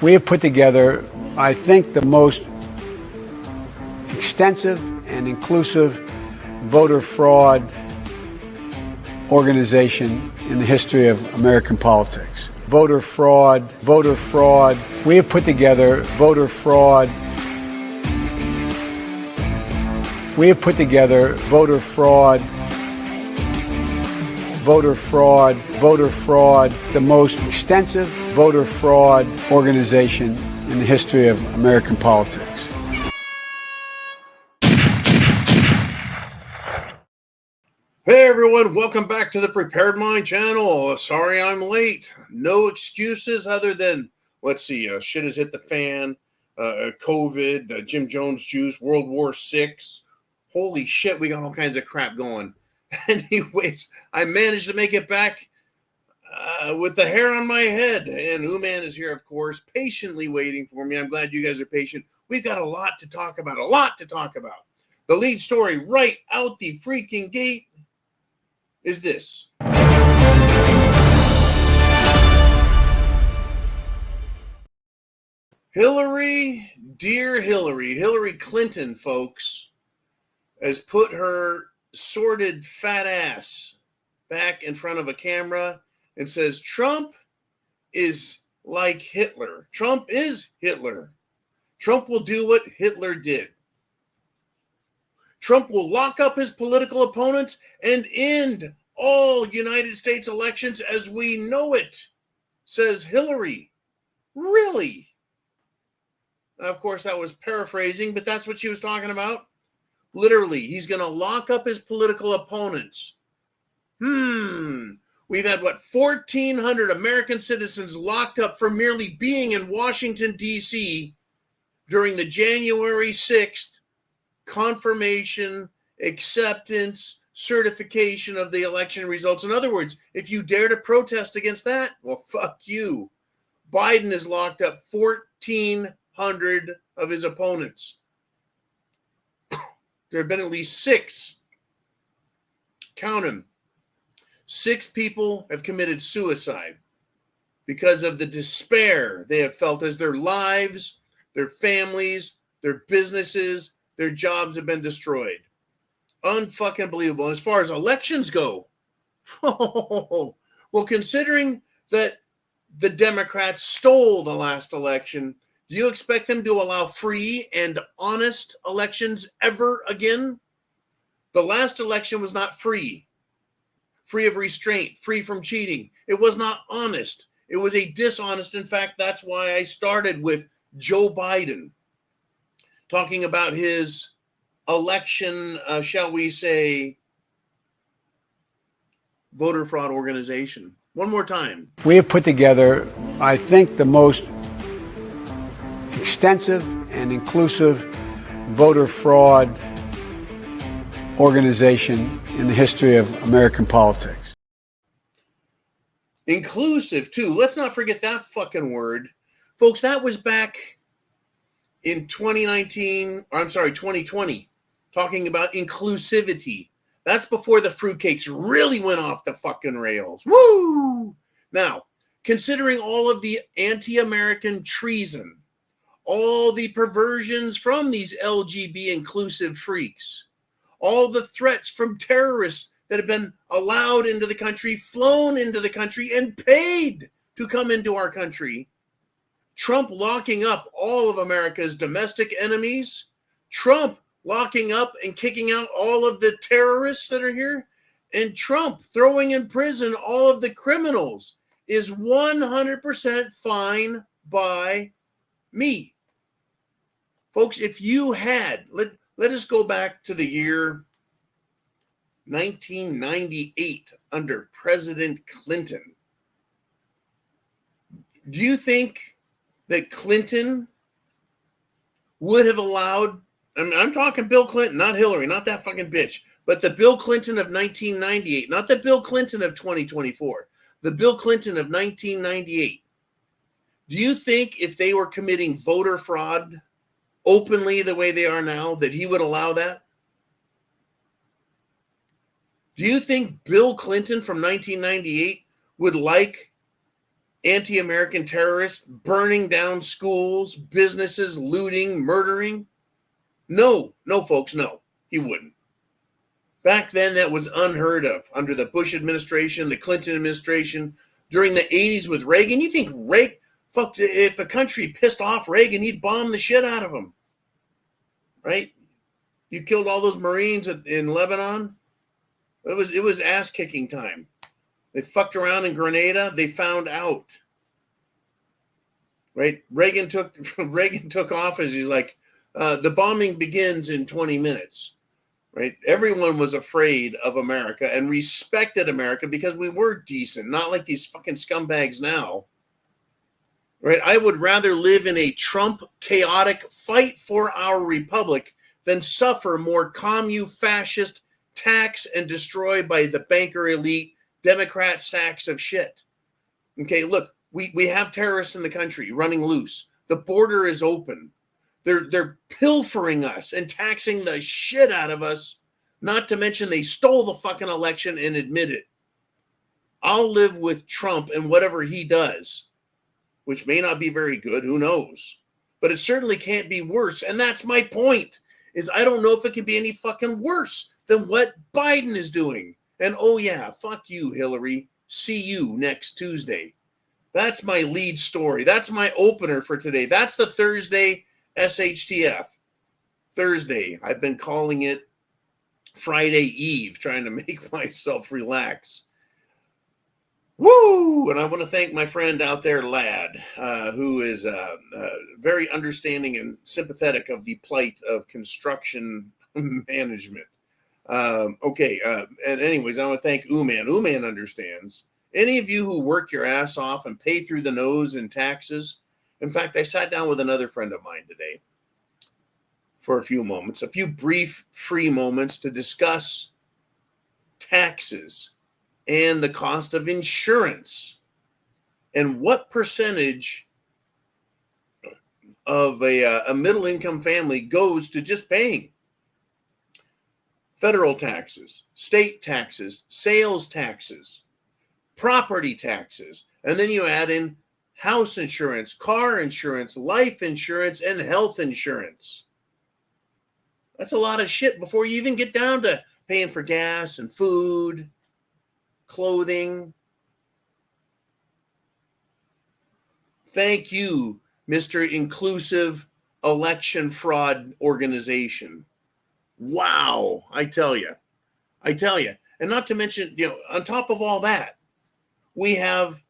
We have put together, I think, the most extensive and inclusive voter fraud organization in the history of American politics. Voter fraud. We have put together voter fraud. We have put together voter fraud, the most extensive voter fraud organization in the history of American politics. Hey everyone, welcome back to the Prepared Mind channel. Sorry I'm late. No excuses other than, let's see, shit has hit the fan, COVID, Jim Jones juice, World War VI. Holy shit, we got all kinds of crap going. Anyways, I managed to make it back with the hair on my head. And Uman is here, of course, patiently waiting for me. I'm glad you guys are patient. We've got a lot to talk about, The lead story right out the freaking gate is this. Hillary, dear Hillary Clinton, folks, has put her sordid fat ass back in front of a camera and says Trump is like Hitler. Trump is Hitler. Trump will do what Hitler did. Trump will lock up his political opponents and end all United States elections as we know it, says Hillary. Really? Of course, that was paraphrasing, but that's what she was talking about. Literally, he's going to lock up his political opponents. We've had, 1,400 American citizens locked up for merely being in Washington, D.C. during the January 6th confirmation, acceptance, certification of the election results. In other words, if you dare to protest against that, well, fuck you. Biden has locked up 1,400 of his opponents. There have been at least 6. Count them. 6 people have committed suicide because of the despair they have felt as their lives, their families, their businesses, their jobs have been destroyed. Unfucking believable. And as far as elections go, well, considering that the Democrats stole the last election, do you expect them to allow free and honest elections ever again? The last election was not free of restraint, free from cheating. It was not honest. It was a dishonest. In fact, that's why I started with Joe Biden, talking about his election, shall we say, voter fraud organization. One more time. We have put together, I think, the most extensive and inclusive voter fraud organization in the history of American politics. Inclusive, too. Let's not forget that fucking word. Folks, that was back in 2020, talking about inclusivity. That's before the fruitcakes really went off the fucking rails. Woo! Now, considering all of the anti-American treason, all the perversions from these LGB inclusive freaks, all the threats from terrorists that have been allowed into the country, flown into the country, and paid to come into our country, Trump locking up all of America's domestic enemies, Trump locking up and kicking out all of the terrorists that are here, and Trump throwing in prison all of the criminals is 100% fine by me. Folks, if you had, let us go back to the year 1998 under President Clinton. Do you think that Clinton would have allowed, I'm talking Bill Clinton, not Hillary, not that fucking bitch, but the Bill Clinton of 1998, not the Bill Clinton of 2024, the Bill Clinton of 1998. Do you think if they were committing voter fraud openly the way they are now, that he would allow that? Do you think Bill Clinton from 1998 would like anti-American terrorists burning down schools, businesses, looting, murdering? No, folks, no, he wouldn't. Back then, that was unheard of under the Bush administration, the Clinton administration, during the 80s with Reagan. You think Reagan, fuck, if a country pissed off Reagan, he'd bomb the shit out of them, right? You killed all those Marines in Lebanon. It was ass kicking time. They fucked around in Grenada. They found out, right? Reagan took office. He's like, the bombing begins in 20 minutes, right? Everyone was afraid of America and respected America because we were decent, not like these fucking scumbags now, right? I would rather live in a Trump chaotic fight for our republic than suffer more commune fascist tax and destroy by the banker elite Democrat sacks of shit. Okay, look, we have terrorists in the country running loose. The border is open. They're pilfering us and taxing the shit out of us. Not to mention they stole the fucking election and admit it. I'll live with Trump and whatever he does, which may not be very good, who knows? But it certainly can't be worse. And that's my point, is I don't know if it can be any fucking worse than what Biden is doing. And oh yeah, fuck you, Hillary. See you next Tuesday. That's my lead story. That's my opener for today. That's the Thursday SHTF. Thursday. I've been calling it Friday Eve, trying to make myself relax. Woo! And I want to thank my friend out there, Lad, who is very understanding and sympathetic of the plight of construction management. And anyways, I want to thank Uman. Uman understands. Any of you who work your ass off and pay through the nose in taxes. In fact, I sat down with another friend of mine today for a few moments, a few brief, free moments to discuss taxes and the cost of insurance and what percentage of a middle-income family goes to just paying federal taxes, state taxes, sales taxes, property taxes, and then you add in house insurance, car insurance, life insurance, and health insurance. That's a lot of shit before you even get down to paying for gas and food, clothing. Thank you, Mr. Inclusive Election Fraud Organization. Wow, I tell you. And not to mention, on top of all that, we have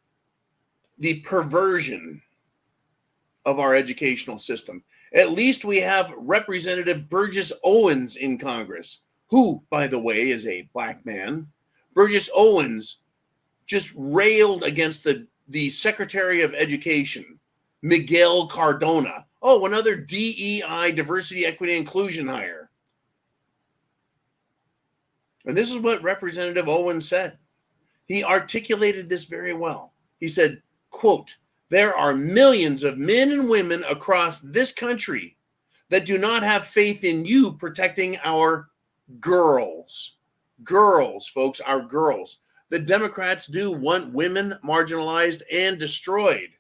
the perversion of our educational system. At least we have Representative Burgess Owens in Congress, who, by the way, is a black man. Burgess Owens just railed against the Secretary of Education, Miguel Cardona. Oh, another DEI, diversity, equity, inclusion hire. And this is what Representative Owens said. He articulated this very well. He said, quote, "There are millions of men and women across this country that do not have faith in you protecting our girls." Girls, folks, our girls. The Democrats do want women marginalized and destroyed.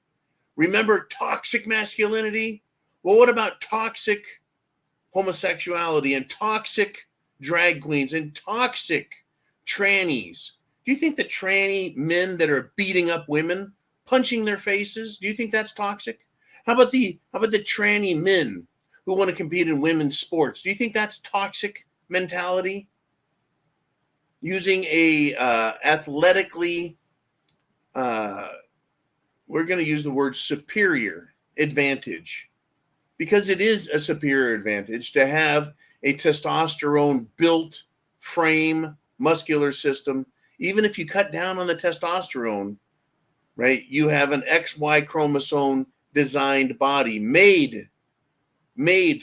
Remember toxic masculinity? Well, what about toxic homosexuality and toxic drag queens and toxic trannies? Do you think the tranny men that are beating up women, punching their faces, do you think that's toxic? How about the tranny men who want to compete in women's sports? Do you think that's toxic mentality? Using a athletically, we're going to use the word superior advantage, because it is a superior advantage to have a testosterone built frame, muscular system. Even if you cut down on the testosterone, right, you have an XY chromosome designed body made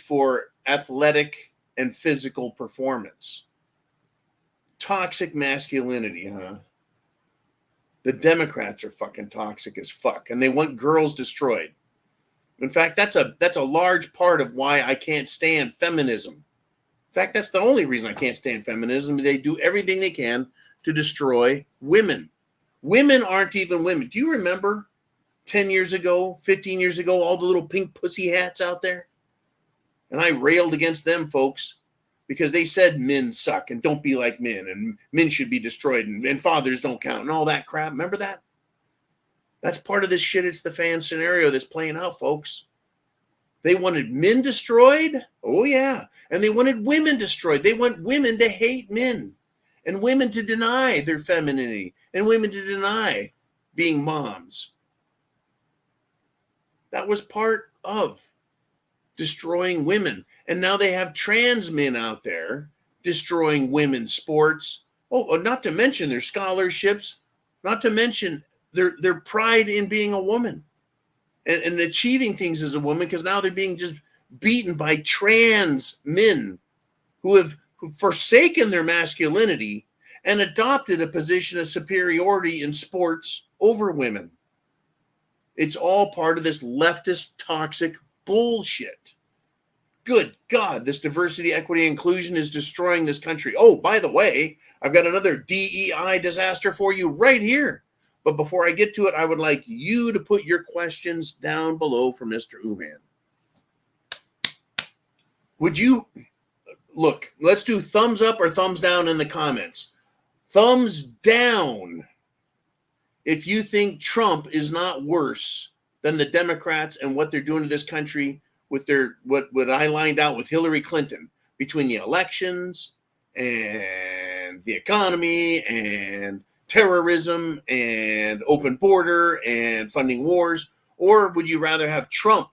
for athletic and physical performance. Toxic masculinity, huh? The Democrats are fucking toxic as fuck, and they want girls destroyed. In fact, that's a large part of why I can't stand feminism. In fact, that's the only reason I can't stand feminism. They do everything they can to destroy women. Women aren't even women. Do you remember 10 years ago, 15 years ago, all the little pink pussy hats out there. And I railed against them, folks, because they said men suck and don't be like men and men should be destroyed and fathers don't count and all that crap. Remember that? That's part of this shit. It's the fan scenario that's playing out, folks. They wanted men destroyed. Oh, yeah. And they wanted women destroyed. They want women to hate men and women to deny their femininity and women to deny being moms. That was part of destroying women. And now they have trans men out there destroying women's sports. Oh, not to mention their scholarships, not to mention their pride in being a woman and achieving things as a woman, because now they're being just beaten by trans men who have forsaken their masculinity and adopted a position of superiority in sports over women. It's all part of this leftist toxic bullshit. Good God, this diversity, equity, inclusion is destroying this country. Oh, by the way, I've got another DEI disaster for you right here. But before I get to it, I would like you to put your questions down below for Mr. Uman. Would you, look, let's do thumbs up or thumbs down in the comments. Thumbs down if you think Trump is not worse than the Democrats and what they're doing to this country with their what I lined out with Hillary Clinton between the elections and the economy and terrorism and open border and funding wars. Or would you rather have Trump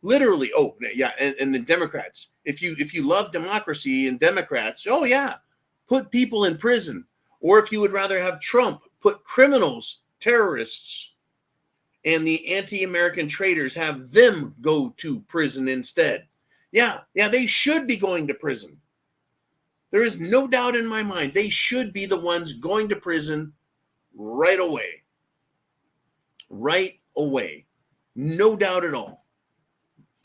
literally, oh yeah, and the Democrats, if you love democracy and Democrats, oh yeah, put people in prison. Or if you would rather have Trump put criminals, terrorists, and the anti-American traitors, have them go to prison instead. Yeah, they should be going to prison. There is no doubt in my mind they should be the ones going to prison right away. Right away. No doubt at all.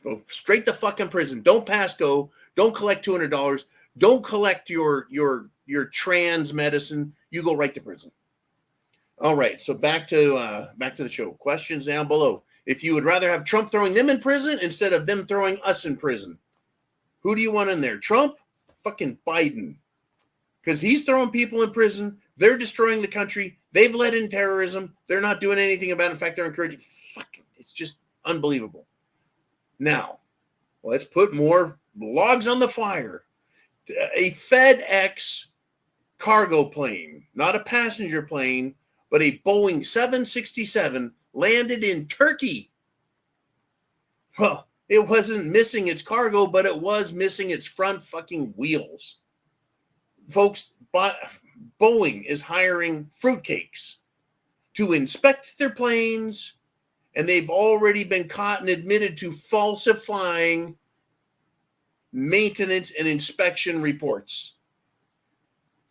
Go straight to fucking prison. Don't pass go. Don't collect $200. Don't collect your trans medicine. You go right to prison. All right, so back to the show. Questions down below. If you would rather have Trump throwing them in prison instead of them throwing us in prison, who do you want in there? Trump? Fucking Biden. Because he's throwing people in prison. They're destroying the country. They've let in terrorism. They're not doing anything about it. In fact, they're encouraging. Fucking, it's just unbelievable. Now, let's put more logs on the fire. A FedEx cargo plane, not a passenger plane, but a Boeing 767 landed in Turkey. Well, it wasn't missing its cargo, but it was missing its front fucking wheels. Folks, Boeing is hiring fruitcakes to inspect their planes, and they've already been caught and admitted to falsifying maintenance and inspection reports.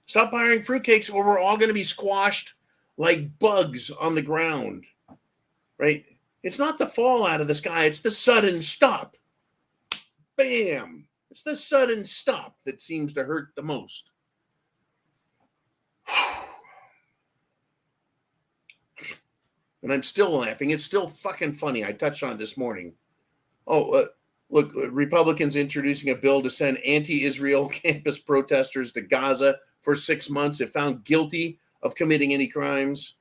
Stop hiring fruitcakes or we're all going to be squashed like bugs on the ground, right? It's not the fall out of the sky. It's the sudden stop. Bam. It's the sudden stop that seems to hurt the most. And I'm still laughing. It's still fucking funny. I touched on it this morning. Look, Republicans introducing a bill to send anti-Israel campus protesters to Gaza for 6 months if found guilty of committing any crimes.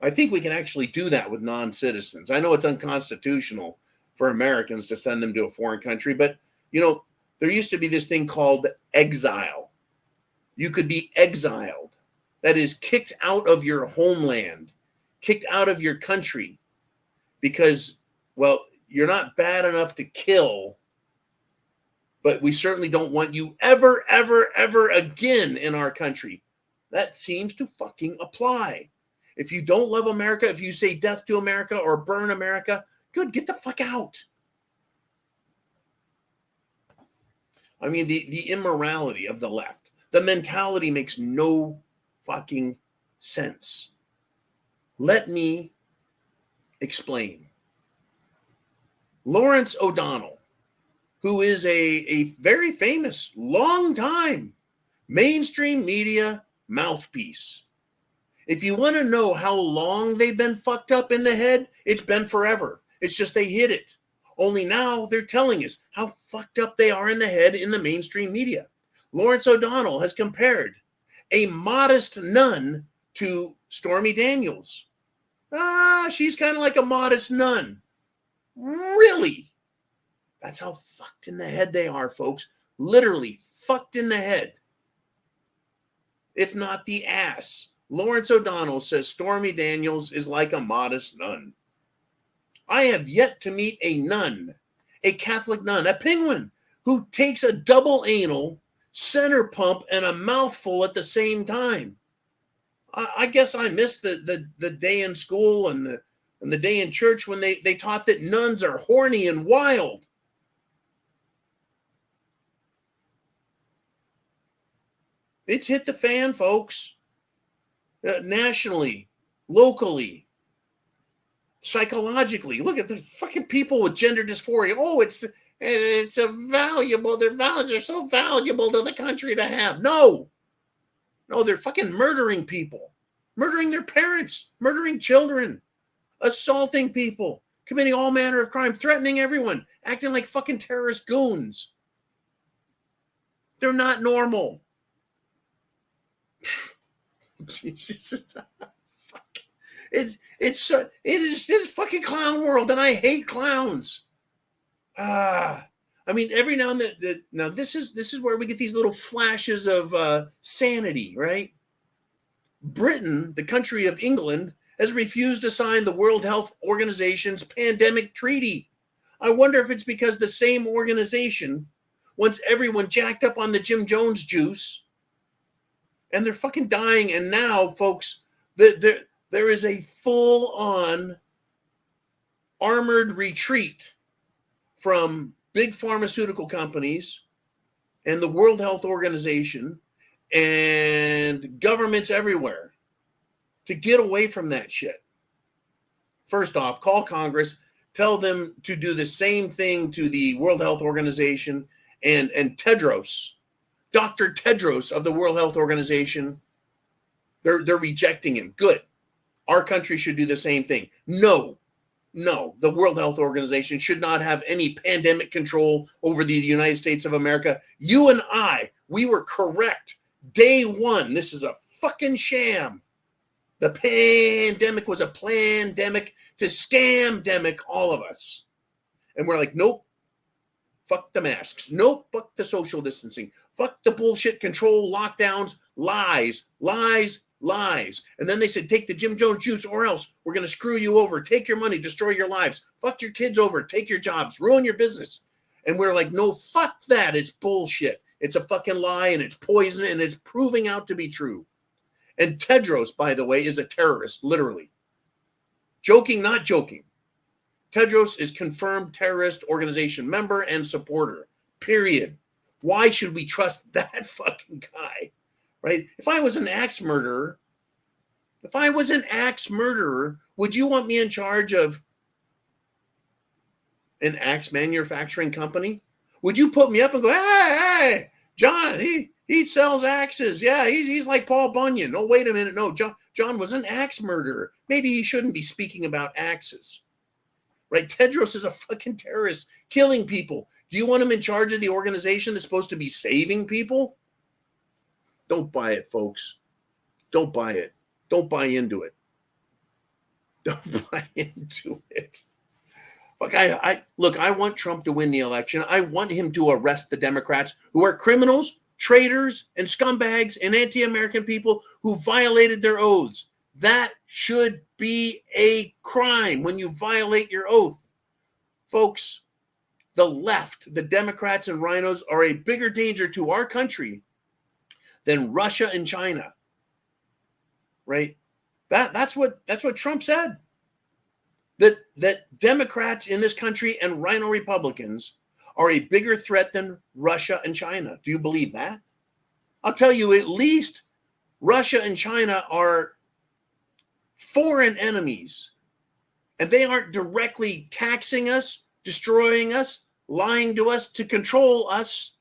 I think we can actually do that with non-citizens. I know it's unconstitutional for Americans to send them to a foreign country, but, you know, there used to be this thing called exile. You could be exiled. That is, kicked out of your homeland, kicked out of your country because, well, you're not bad enough to kill, but we certainly don't want you ever, ever, ever again in our country. That seems to fucking apply. If you don't love America, if you say death to America or burn America, good, get the fuck out. I mean, the immorality of the left, the mentality makes no fucking sense. Let me explain. Lawrence O'Donnell, who is a very famous, long-time mainstream media mouthpiece, If you want to know how long they've been fucked up in the head, it's been forever. It's just they hid it. Only now they're telling us how fucked up they are in the head in the mainstream media. Lawrence O'Donnell has compared a modest nun to Stormy Daniels. She's kind of like a modest nun. Really? That's how fucked in the head they are, folks. Literally fucked in the head. If not the ass. Lawrence O'Donnell says Stormy Daniels is like a modest nun. I have yet to meet a nun, a Catholic nun, a penguin, who takes a double anal, center pump, and a mouthful at the same time. I guess I missed the day in school and the day in church when they taught that nuns are horny and wild. It's hit the fan, folks. Nationally, locally, psychologically. Look at the fucking people with gender dysphoria. Oh, it's a valuable. They're so valuable to the country to have. No, they're fucking murdering people, murdering their parents, murdering children, assaulting people, committing all manner of crime, threatening everyone, acting like fucking terrorist goons. They're not normal. Jesus, fuck. It is fucking clown world, and I hate clowns. I mean, every now and then. Now this is where we get these little flashes of sanity, right? Britain, the country of England, has refused to sign the World Health Organization's pandemic treaty. I wonder if it's because the same organization wants everyone jacked up on the Jim Jones juice. And they're fucking dying. And now, folks, there is a full-on armored retreat from big pharmaceutical companies and the World Health Organization and governments everywhere to get away from that shit. First off, call Congress, tell them to do the same thing to the World Health Organization and Tedros. Dr. Tedros of the World Health Organization, they're rejecting him. Good. Our country should do the same thing. No, the World Health Organization should not have any pandemic control over the United States of America. You and I, we were correct. Day one, this is a fucking sham. The pandemic was a plandemic to scam-demic all of us. And we're like, nope. Fuck the masks. Nope. Fuck the social distancing. Fuck the bullshit control, lockdowns, lies. And then they said, take the Jim Jones juice or else we're going to screw you over. Take your money, destroy your lives. Fuck your kids over. Take your jobs. Ruin your business. And we're like, no, fuck that. It's bullshit. It's a fucking lie and it's poison and it's proving out to be true. And Tedros, by the way, is a terrorist, literally. Joking, not joking. Tedros is confirmed terrorist organization member and supporter, period. Why should we trust that fucking guy, right? If I was an axe murderer, would you want me in charge of an axe manufacturing company? Would you put me up and go, hey, John, he sells axes. Yeah, he's like Paul Bunyan. Oh, wait a minute. No, John was an axe murderer. Maybe he shouldn't be speaking about axes. Right? Tedros is a fucking terrorist, killing people. Do you want him in charge of the organization that's supposed to be saving people? Don't buy it, folks. Don't buy it. Don't buy into it. Don't buy into it. Look, I want Trump to win the election. I want him to arrest the Democrats who are criminals, traitors, and scumbags and anti-American people who violated their oaths. That should be a crime when you violate your oath. Folks, the left, the Democrats and rhinos are a bigger danger to our country than Russia and China. Right? That's what Trump said. That Democrats in this country and rhino Republicans are a bigger threat than Russia and China. Do you believe that? I'll tell you, at least Russia and China are foreign enemies, and they aren't directly taxing us, destroying us, lying to us to control us.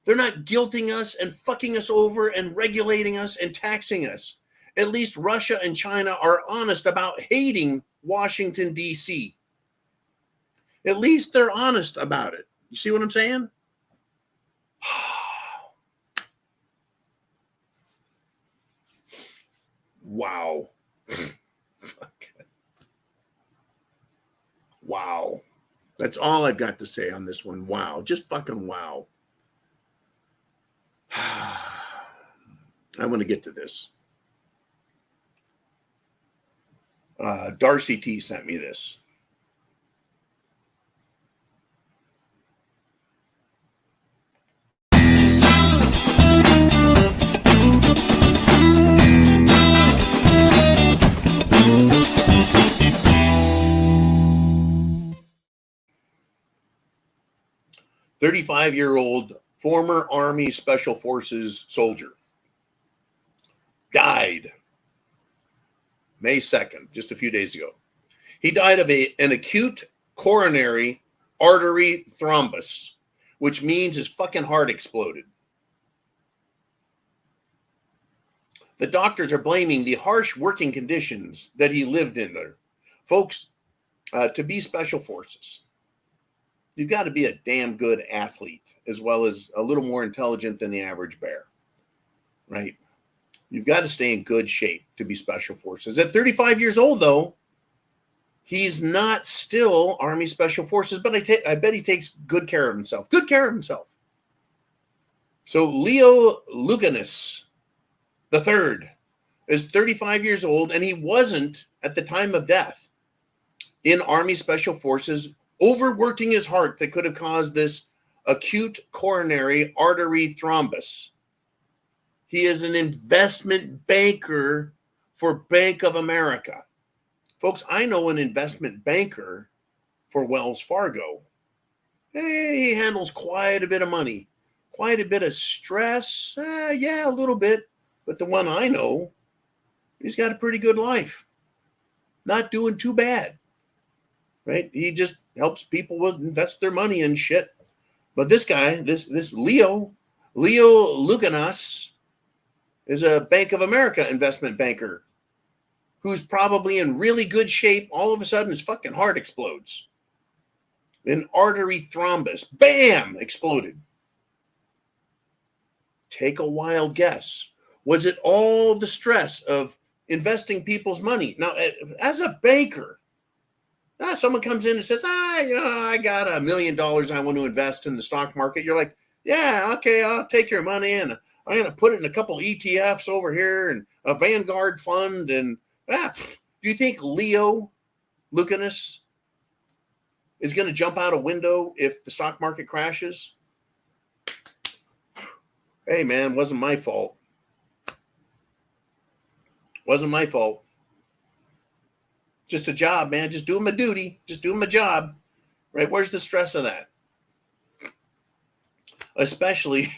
They're not guilting us and fucking us over and regulating us and taxing us. At least Russia and China are honest about hating Washington, D.C. At least they're honest about it. You see what I'm saying? Wow. Wow. That's all I've got to say on this one. Wow. Just fucking wow. I want to get to this. Darcy T sent me this. "35-year-old former Army Special Forces soldier died May 2nd, just a few days ago. He died of an acute coronary artery thrombus, which means his fucking heart exploded. The doctors are blaming the harsh working conditions that he lived in there. Folks, to be Special Forces, you've got to be a damn good athlete as well as a little more intelligent than the average bear, right? You've got to stay in good shape to be Special Forces. At 35 years old, though, he's not still Army Special Forces, but I bet he takes good care of himself. Good care of himself. So Leo Luganis III is 35 years old, and he wasn't, at the time of death, in Army Special Forces, overworking his heart that could have caused this acute coronary artery thrombus. He is an investment banker for Bank of America. Folks, I know an investment banker for Wells Fargo. Hey, he handles quite a bit of money, quite a bit of stress. Yeah, a little bit. But the one I know, he's got a pretty good life. Not doing too bad, right? He just helps people invest their money in shit. But this guy, this Leo Luganas, is a Bank of America investment banker who's probably in really good shape. All of a sudden, his fucking heart explodes. An artery thrombus, bam, exploded. Take a wild guess. Was it all the stress of investing people's money? Now, as a banker, someone comes in and says, I got $1 million I want to invest in the stock market. You're like, yeah, okay, I'll take your money and I'm going to put it in a couple ETFs over here and a Vanguard fund. And do you think Leo Luganis is going to jump out a window if the stock market crashes? Hey, man, wasn't my fault. Wasn't my fault. Just a job, man. Just doing my duty. Just doing my job. Right? Where's the stress of that? Especially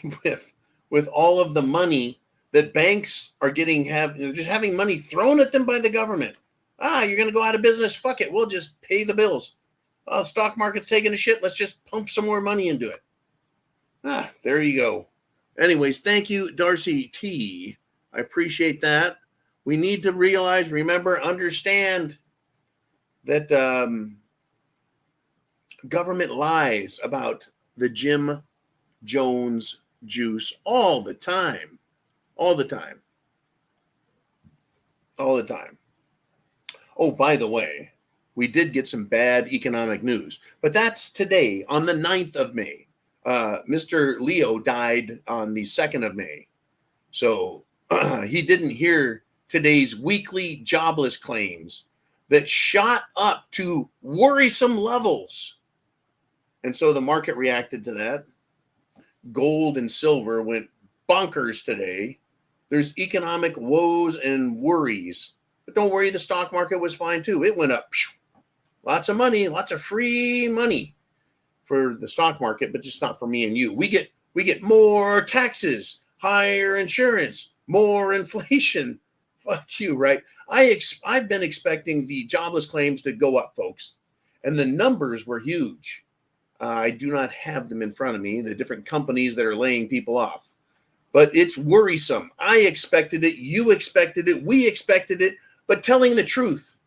with all of the money that banks are just having money thrown at them by the government. You're going to go out of business. Fuck it. We'll just pay the bills. The stock market's taking a shit. Let's just pump some more money into it. There you go. Anyways, thank you, Darcy T. I appreciate that. We need to realize, remember, understand that government lies about the Jim Jones juice all the time. All the time. All the time. Oh, by the way, we did get some bad economic news, but that's today on the 9th of May. Mr. Leo died on the 2nd of May. So he didn't hear today's weekly jobless claims that shot up to worrisome levels. And so the market reacted to that. Gold and silver went bonkers today. There's economic woes and worries. But don't worry, the stock market was fine too. It went up. Lots of money, lots of free money for the stock market, but just not for me and you. We get more taxes, higher insurance, more inflation. Fuck you, right? I've been expecting the jobless claims to go up, folks, and the numbers were huge. I do not have them in front of me, the different companies that are laying people off. But it's worrisome. I expected it. You expected it. We expected it. But telling the truth,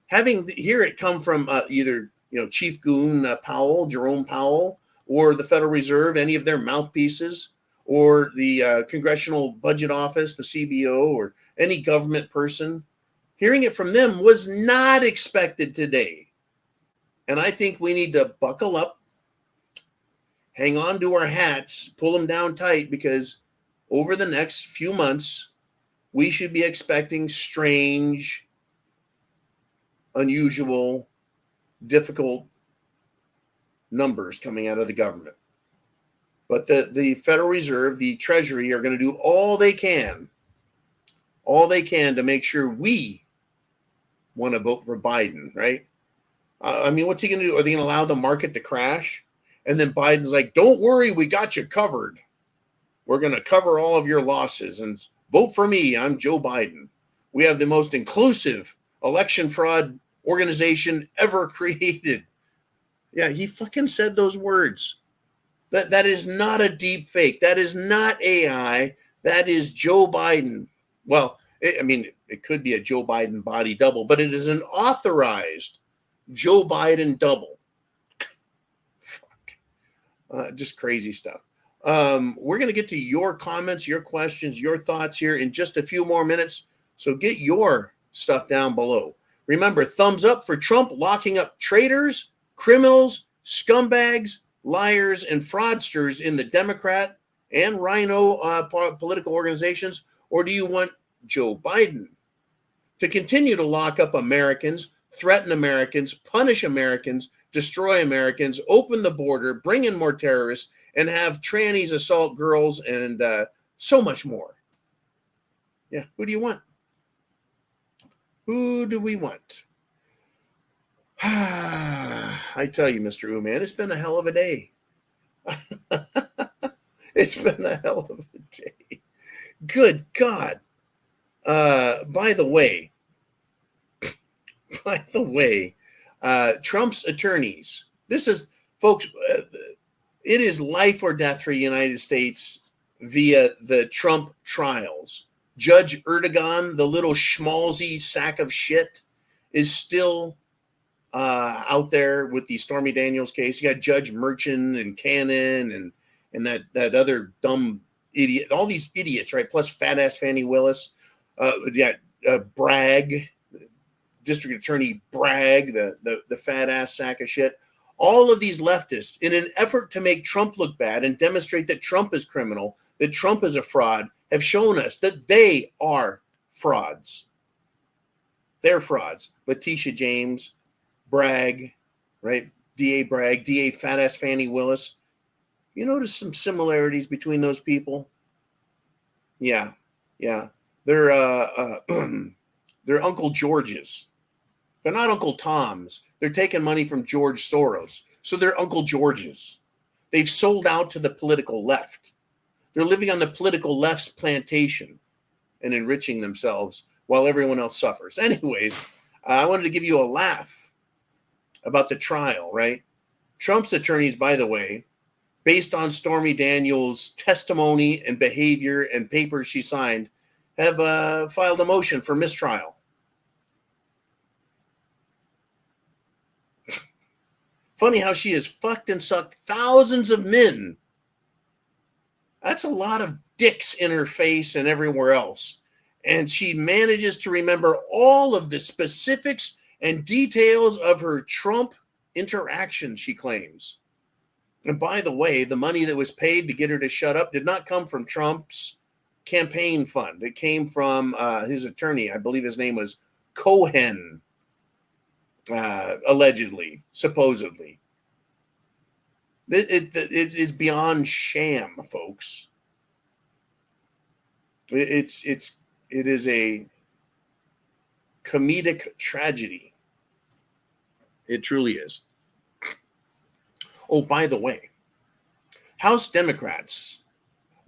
hear it come from either Chief Goon Powell, Jerome Powell, or the Federal Reserve, any of their mouthpieces, or the Congressional Budget Office, the CBO, or any government person. Hearing it from them was not expected today. And I think we need to buckle up, hang on to our hats, pull them down tight, because over the next few months, we should be expecting strange, unusual, difficult numbers coming out of the government. But the Federal Reserve, the Treasury, are going to do all they can to make sure we want to vote for Biden, right? I mean, what's he going to do? Are they going to allow the market to crash? And then Biden's like, don't worry, we got you covered. We're going to cover all of your losses and vote for me. I'm Joe Biden. We have the most inclusive election fraud organization ever created. Yeah, he fucking said those words. That is not a deep fake. That is not AI. That is Joe Biden. Well, it could be a Joe Biden body double, but it is an authorized Joe Biden double. Fuck. Just crazy stuff. We're going to get to your comments, your questions, your thoughts here in just a few more minutes. So get your stuff down below. Remember, thumbs up for Trump locking up traitors, criminals, scumbags, liars, and fraudsters in the Democrat and Rhino political organizations. Or do you want Joe Biden to continue to lock up Americans, threaten Americans, punish Americans, destroy Americans, open the border, bring in more terrorists, and have trannies assault girls and so much more? Yeah, who do you want? Who do we want? I tell you, Mr. Ooman, it's been a hell of a day. It's been a hell of a day. Good God. By the way, Trump's attorneys, this is, folks, it is life or death for the United States via the Trump trials. Judge Erdogan, the little schmaltzy sack of shit, is still out there with the Stormy Daniels case. You got Judge Merchan and Cannon and that other dumb idiot, all these idiots, right? Plus fat ass Fannie Willis, Bragg, District Attorney Bragg, the fat ass sack of shit. All of these leftists, in an effort to make Trump look bad and demonstrate that Trump is criminal, that Trump is a fraud, have shown us that they are frauds. They're frauds. Letitia James, Bragg, right? DA Bragg, DA fat ass Fannie Willis. You notice some similarities between those people? Yeah. They're Uncle Georges. They're not Uncle Toms. They're taking money from George Soros. So they're Uncle Georges. They've sold out to the political left. They're living on the political left's plantation and enriching themselves while everyone else suffers. Anyways, I wanted to give you a laugh about the trial, right? Trump's attorneys, by the way, based on Stormy Daniels' testimony and behavior and papers she signed, have filed a motion for mistrial. Funny how she has fucked and sucked thousands of men. That's a lot of dicks in her face and everywhere else. And she manages to remember all of the specifics and details of her Trump interaction, she claims. And by the way, the money that was paid to get her to shut up did not come from Trump's campaign fund. It came from his attorney. I believe his name was Cohen, allegedly, supposedly. It's beyond sham, folks. It is a comedic tragedy. It truly is. Oh, by the way, House Democrats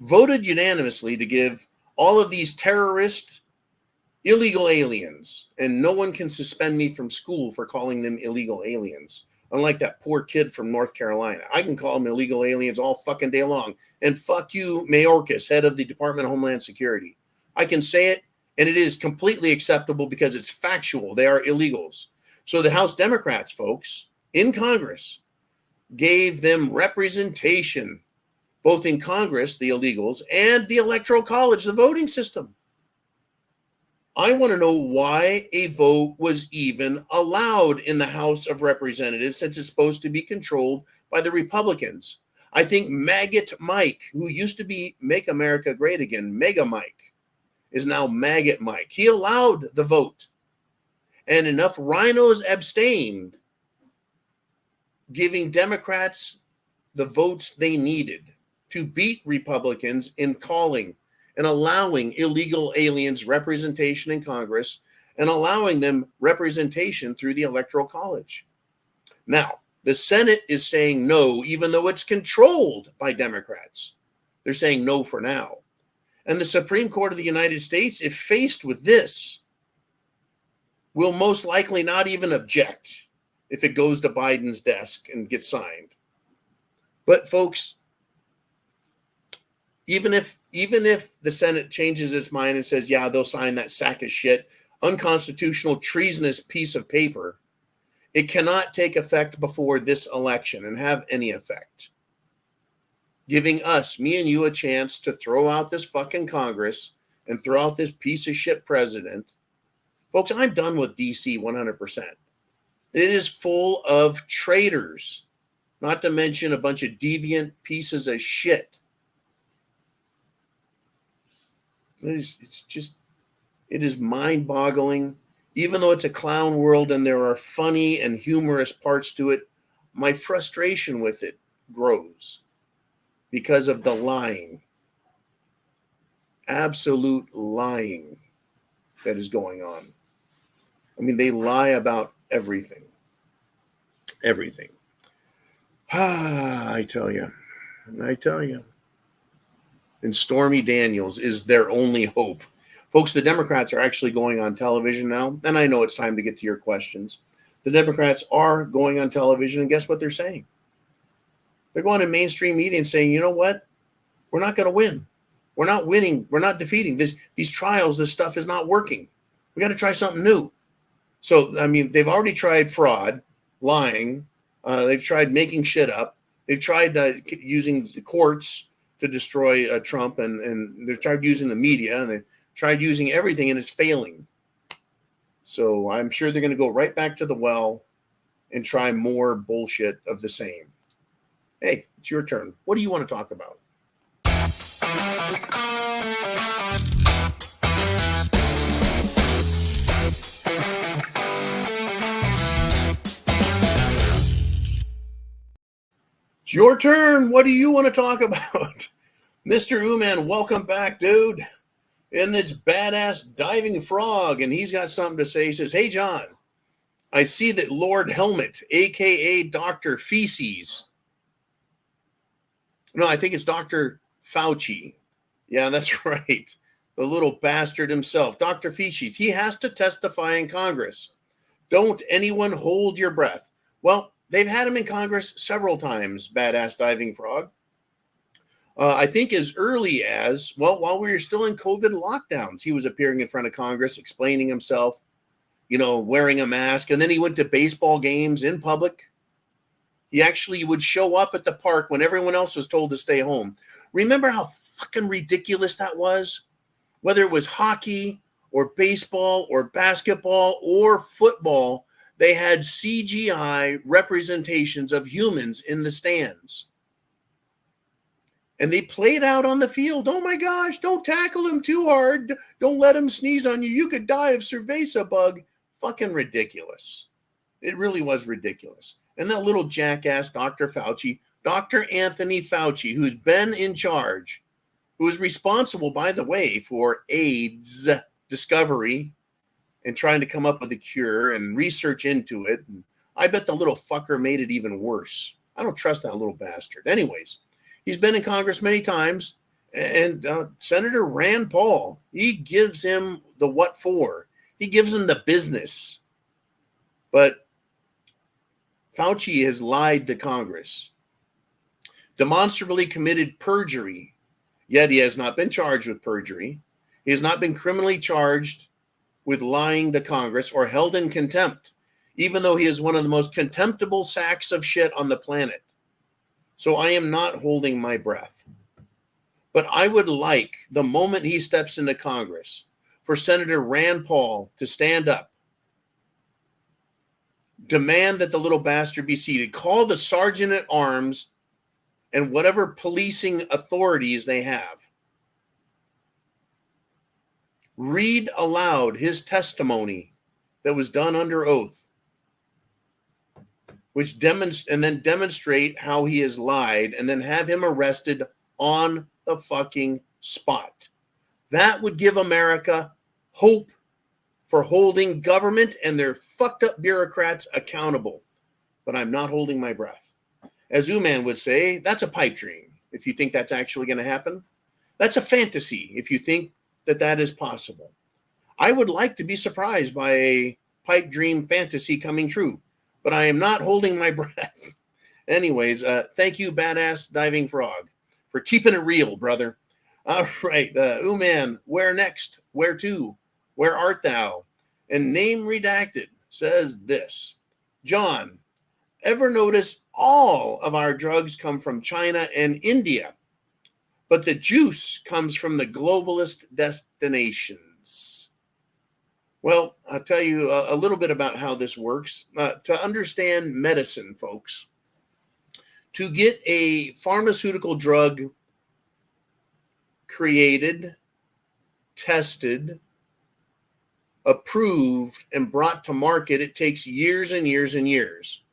voted unanimously to give all of these terrorist illegal aliens, and no one can suspend me from school for calling them illegal aliens, Unlike that poor kid from North Carolina. I can call them illegal aliens all fucking day long. And fuck you, Mayorkas, head of the Department of Homeland Security. I can say it, and it is completely acceptable because it's factual. They are illegals. So the House Democrats, folks, in Congress, gave them representation, both in Congress, the illegals, and the Electoral College, the voting system. I want to know why a vote was even allowed in the House of Representatives, since it's supposed to be controlled by the Republicans. I think Maggot Mike, who used to be Make America Great Again, Mega Mike, is now Maggot Mike. He allowed the vote. And enough rhinos abstained, giving Democrats the votes they needed to beat Republicans in calling and allowing illegal aliens representation in Congress and allowing them representation through the Electoral College. Now, the Senate is saying no, even though it's controlled by Democrats. They're saying no for now. And the Supreme Court of the United States, if faced with this, will most likely not even object if it goes to Biden's desk and gets signed. But folks, even if the Senate changes its mind and says, yeah, they'll sign that sack of shit, unconstitutional, treasonous piece of paper, it cannot take effect before this election and have any effect. Giving us, me and you, a chance to throw out this fucking Congress and throw out this piece of shit president. Folks, I'm done with DC 100%. It is full of traitors, not to mention a bunch of deviant pieces of shit. It is mind-boggling. Even though it's a clown world and there are funny and humorous parts to it, my frustration with it grows because of the lying, absolute lying that is going on. I mean, they lie about everything. Everything. I tell you. And Stormy Daniels is their only hope. Folks, the Democrats are actually going on television now, and I know it's time to get to your questions. The Democrats are going on television, and guess what they're saying? They're going to mainstream media and saying, you know what? We're not going to win. We're not winning. We're not defeating. These trials, this stuff is not working. We got to try something new. So, I mean, they've already tried fraud, lying. They've tried making shit up. They've tried using the courts to destroy Trump, and they've tried using the media, and they've tried using everything, and it's failing. So I'm sure they're going to go right back to the well and try more bullshit of the same. Hey, it's your turn. What do you want to talk about? It's your turn. What do you want to talk about? Mr. Uman, welcome back, dude. And it's badass diving frog, and he's got something to say. He says, hey, John, I see that Lord Helmet, a.k.a. Dr. Feces. No, I think it's Dr. Fauci. Yeah, that's right. The little bastard himself, Dr. Feces. He has to testify in Congress. Don't anyone hold your breath. Well, they've had him in Congress several times, badass diving frog. I think as early as, well, while we were still in COVID lockdowns, he was appearing in front of Congress, explaining himself, you know, wearing a mask. And then he went to baseball games in public. He actually would show up at the park when everyone else was told to stay home. Remember how fucking ridiculous that was? Whether it was hockey or baseball or basketball or football, they had CGI representations of humans in the stands. And they played out on the field. Oh my gosh, don't tackle him too hard. Don't let him sneeze on you. You could die of cerveza bug. Fucking ridiculous. It really was ridiculous. And that little jackass, Dr. Fauci, Dr. Anthony Fauci, who's been in charge, who is responsible, by the way, for AIDS discovery and trying to come up with a cure and research into it. And I bet the little fucker made it even worse. I don't trust that little bastard. Anyways, he's been in Congress many times, and Senator Rand Paul, he gives him the what for. He gives him the business. But Fauci has lied to Congress, demonstrably committed perjury, yet he has not been charged with perjury. He has not been criminally charged with lying to Congress or held in contempt, even though he is one of the most contemptible sacks of shit on the planet. So I am not holding my breath. But I would like, the moment he steps into Congress, for Senator Rand Paul to stand up, demand that the little bastard be seated, call the sergeant at arms and whatever policing authorities they have, read aloud his testimony that was done under oath, which demonstrate how he has lied, and then have him arrested on the fucking spot. That would give America hope for holding government and their fucked up bureaucrats accountable. But I'm not holding my breath. As Uman would say, that's a pipe dream if you think that's actually going to happen. That's a fantasy if you think that that is possible. I would like to be surprised by a pipe dream fantasy coming true, but I am not holding my breath. Anyways, thank you, Badass Diving Frog, for keeping it real, brother. All right, Uman, where next? Where to? Where art thou? And name redacted says this. John, ever notice all of our drugs come from China and India, but the juice comes from the globalist destinations? Well, I'll tell you a little bit about how this works. To understand medicine, folks, to get a pharmaceutical drug created, tested, approved, and brought to market, it takes years and years and years.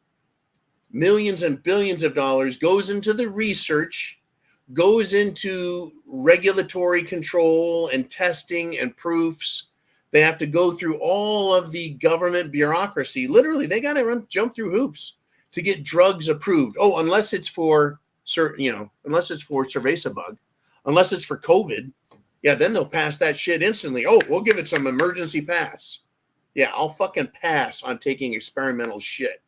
Millions and billions of dollars goes into the research, goes into regulatory control and testing and proofs. They have to go through all of the government bureaucracy. Literally, they got to jump through hoops to get drugs approved. Oh, unless it's for unless it's for cerveza bug, unless it's for COVID. Yeah, then they'll pass that shit instantly. Oh, we'll give it some emergency pass. Yeah, I'll fucking pass on taking experimental shit.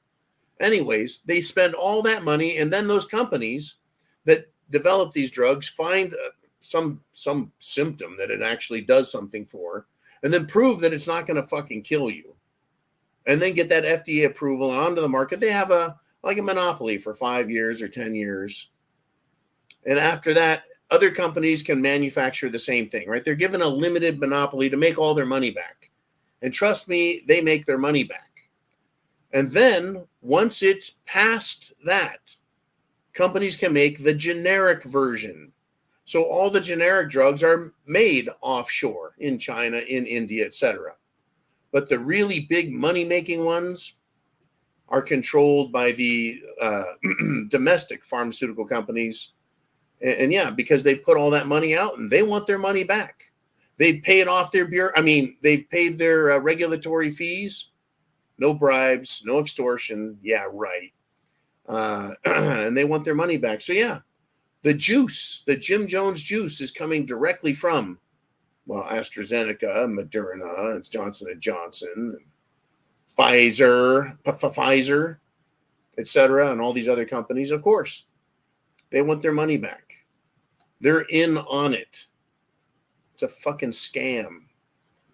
Anyways, they spend all that money, and then those companies that develop these drugs find some symptom that it actually does something for, and then prove that it's not going to fucking kill you, and then get that FDA approval and onto the market. They have a monopoly for 5 years or 10 years. And after that, other companies can manufacture the same thing, right? They're given a limited monopoly to make all their money back. And trust me, they make their money back. And then once it's past that, companies can make the generic version. So all the generic drugs are made offshore in China, in India, etc. But the really big money-making ones are controlled by the domestic pharmaceutical companies. And yeah, because they put all that money out and they want their money back. They've paid off their they've paid their regulatory fees. No bribes, no extortion. Yeah, right. And they want their money back. So yeah, the juice, the Jim Jones juice, is coming directly from, well, AstraZeneca, Moderna, it's Johnson & Johnson, Pfizer, etc., and all these other companies. Of course, they want their money back. They're in on it. It's a fucking scam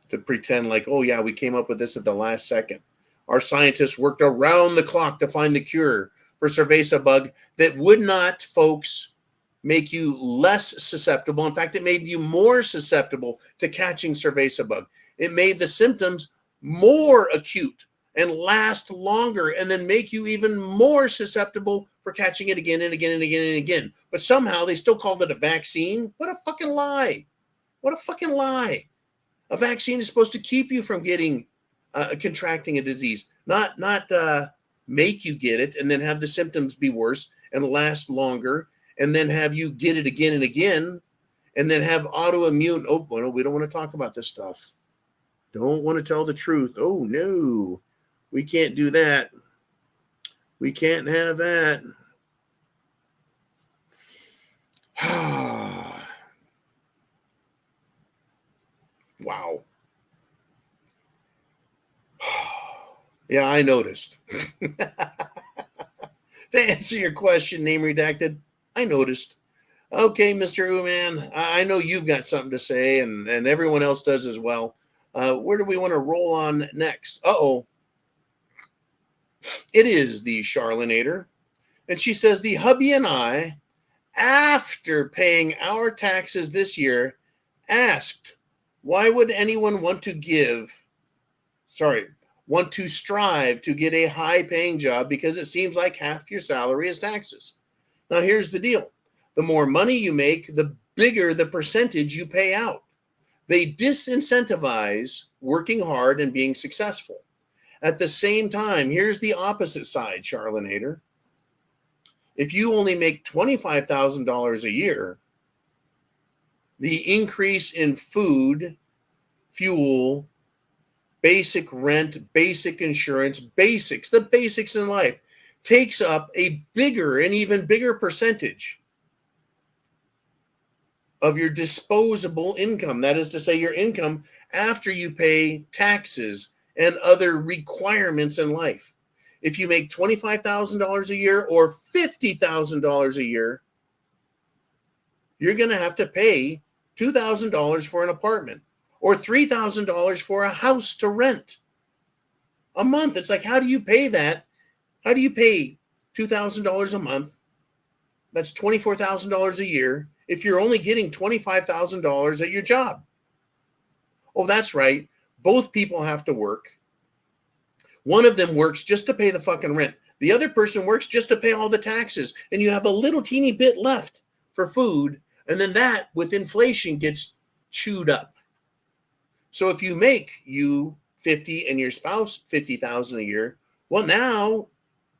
to pretend like, oh yeah, we came up with this at the last second. Our scientists worked around the clock to find the cure for cerveza bug that would not, folks, make you less susceptible. In fact, it made you more susceptible to catching cerveza bug. It made the symptoms more acute and last longer, and then make you even more susceptible for catching it again and again and again and again. But somehow they still called it a vaccine. What a fucking lie. What a fucking lie. A vaccine is supposed to keep you from getting contracting a disease, not make you get it and then have the symptoms be worse and last longer, and then have you get it again and again, and then have autoimmune. Oh, no, we don't want to talk about this stuff. Don't want to tell the truth. Oh, no, we can't do that. We can't have that. Wow. Yeah, I noticed. To answer your question, name redacted, I noticed. Okay, Mr. Uman, I know you've got something to say, and everyone else does as well. Where do we want to roll on next? Uh-oh. It is the Charlanator. And she says, the hubby and I, after paying our taxes this year, asked, why would anyone want to strive to get a high-paying job because it seems like half your salary is taxes? Now, here's the deal. The more money you make, the bigger the percentage you pay out. They disincentivize working hard and being successful. At the same time, here's the opposite side, Charlanator. If you only make $25,000 a year, the increase in food, fuel, basic rent, basic insurance, the basics in life, takes up a bigger and even bigger percentage of your disposable income. That is to say, your income after you pay taxes and other requirements in life. If you make $25,000 a year or $50,000 a year, you're going to have to pay $2,000 for an apartment or $3,000 for a house to rent a month. It's like, how do you pay that? How do you pay $2,000 a month? That's $24,000 a year if you're only getting $25,000 at your job. Oh, that's right. Both people have to work. One of them works just to pay the fucking rent. The other person works just to pay all the taxes. And you have a little teeny bit left for food. And then that, with inflation, gets chewed up. So if you make you 50 and your spouse 50,000 a year, well, now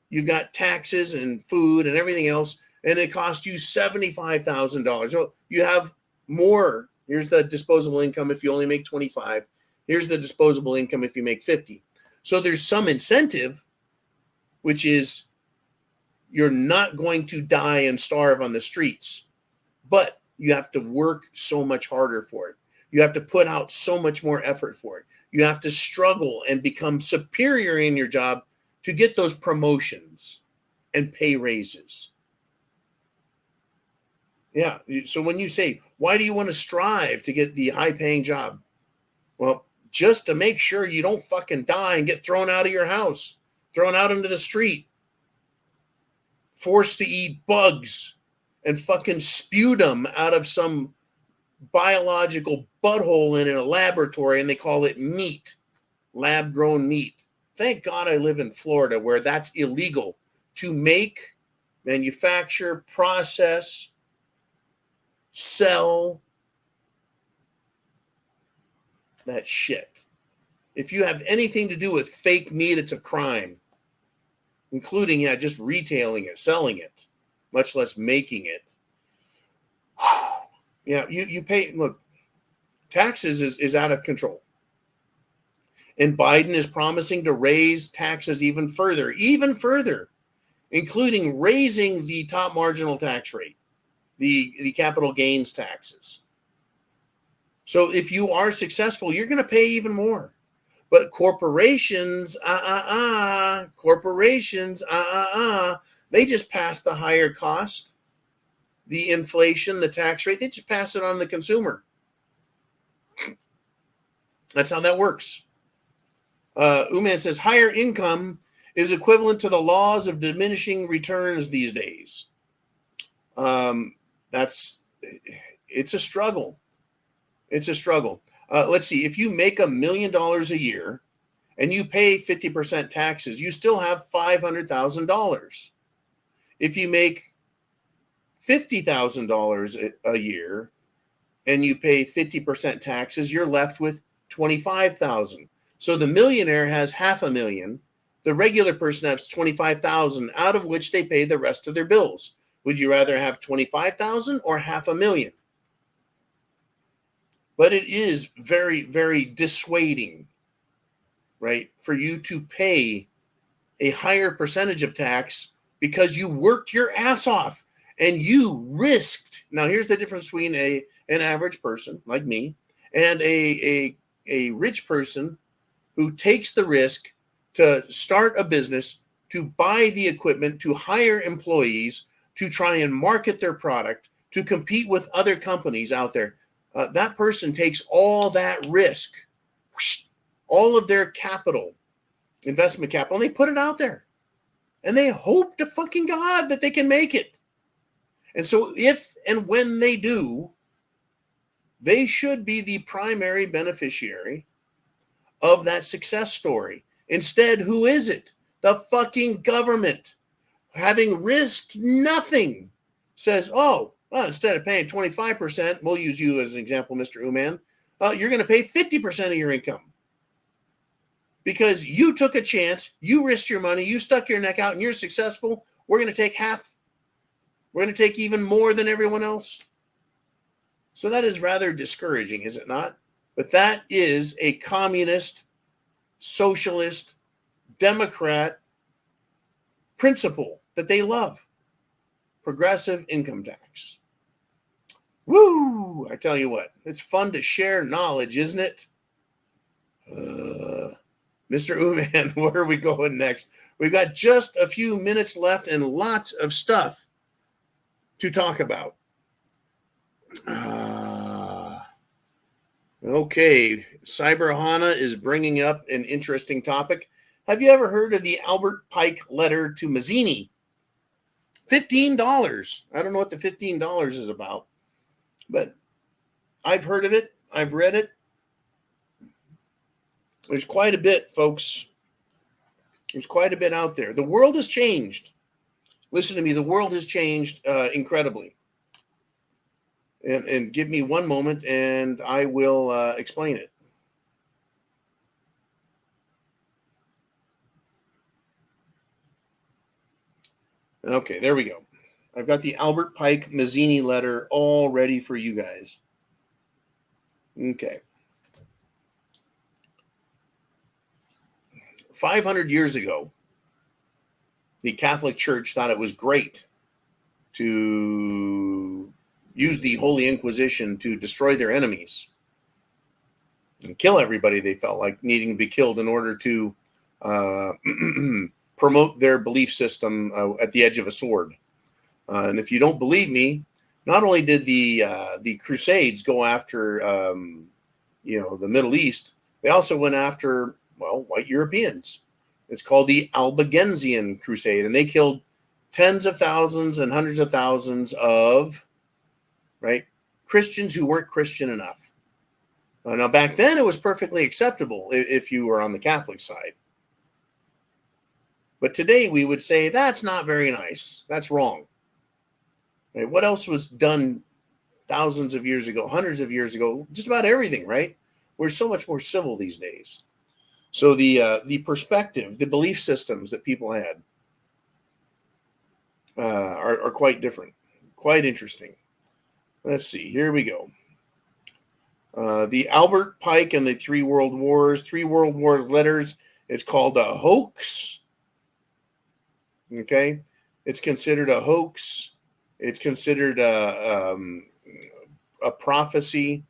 you've got taxes and food and everything else, and it costs you $75,000. So you have more. Here's the disposable income if you only make 25. Here's the disposable income if you make 50. So there's some incentive, which is you're not going to die and starve on the streets, but you have to work so much harder for it. You have to put out so much more effort for it. You have to struggle and become superior in your job to get those promotions and pay raises. Yeah. So when you say, why do you want to strive to get the high-paying job? Well, just to make sure you don't fucking die and get thrown out of your house, thrown out into the street, forced to eat bugs and fucking sputum out of some biological butthole in a laboratory, and they call it meat, lab-grown meat. Thank God I live in Florida where that's illegal to make, manufacture, process, sell that shit. If you have anything to do with fake meat, it's a crime, including, just retailing it, selling it, much less making it. You pay, look, taxes is out of control. And Biden is promising to raise taxes even further, including raising the top marginal tax rate, the capital gains taxes. So if you are successful, you're going to pay even more. But corporations, they just pass the higher cost, the inflation, the tax rate, they just pass it on to the consumer. That's how that works. Uman says, higher income is equivalent to the laws of diminishing returns these days. It's a struggle. It's a struggle. Let's see. If you make $1 million a year and you pay 50% taxes, you still have $500,000. If you make $50,000 a year and you pay 50% taxes, you're left with $25,000. So the millionaire has $500,000. The regular person has $25,000, out of which they pay the rest of their bills. Would you rather have $25,000 or $500,000? But it is very, very dissuading, right, for you to pay a higher percentage of tax because you worked your ass off and you risked. Now, here's the difference between an average person like me and a rich person who takes the risk to start a business, to buy the equipment, to hire employees, to try and market their product, to compete with other companies out there. That person takes all that risk, all of their capital, investment capital, and they put it out there. And they hope to fucking God that they can make it. And so if and when they do, they should be the primary beneficiary of that success story. Instead, who is it? The fucking government, having risked nothing, says, oh, well, instead of paying 25%, we'll use you as an example, Mr. Uman, you're going to pay 50% of your income. Because you took a chance, you risked your money, you stuck your neck out, and you're successful. We're going to take half. We're going to take even more than everyone else. So that is rather discouraging, is it not? But that is a communist, socialist, Democrat principle that they love. Progressive income tax. Woo! I tell you what, it's fun to share knowledge, isn't it? Mr. Uman, where are we going next? We've got just a few minutes left and lots of stuff to talk about. Okay, Cyber Hana is bringing up an interesting topic. Have you ever heard of the Albert Pike letter to Mazzini? $15. I don't know what the $15 is about, but I've heard of it. I've read it. There's quite a bit, folks. There's quite a bit out there. The world has changed. Listen to me. The world has changed incredibly. And give me one moment and I will explain it. Okay, there we go. I've got the Albert Pike Mazzini letter all ready for you guys. Okay. 500 years ago, the Catholic Church thought it was great to use the Holy Inquisition to destroy their enemies and kill everybody they felt like needing to be killed in order to promote their belief system at the edge of a sword. And if you don't believe me, not only did the Crusades go after the Middle East, they also went after white Europeans. It's called the Albigensian Crusade, and they killed tens of thousands and hundreds of thousands of Christians who weren't Christian enough. Now, back then, it was perfectly acceptable if you were on the Catholic side. But today, we would say that's not very nice. That's wrong. Right? What else was done thousands of years ago, hundreds of years ago? Just about everything, right? We're so much more civil these days. So the perspective, the belief systems that people had are quite different, quite interesting. Let's see. Here we go. The Albert Pike and the Three World Wars letters. It's called a hoax. Okay, it's considered a hoax. It's considered a prophecy.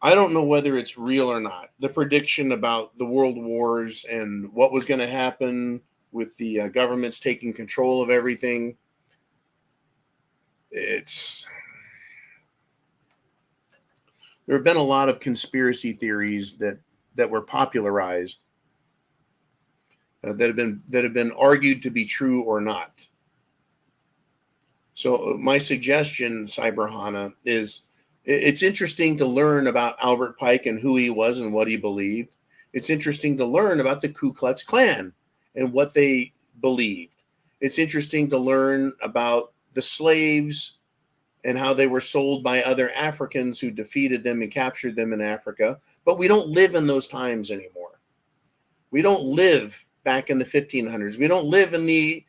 I don't know whether it's real or not. The prediction about the world wars and what was going to happen with the governments taking control of everything. There have been a lot of conspiracy theories that were popularized that have been argued to be true or not. So my suggestion, Cyber Hana, is it's interesting to learn about Albert Pike and who he was and what he believed. It's interesting to learn about the Ku Klux Klan and what they believed. It's interesting to learn about the slaves and how they were sold by other Africans who defeated them and captured them in Africa. But we don't live in those times anymore. We don't live back in the 1500s. We don't live in the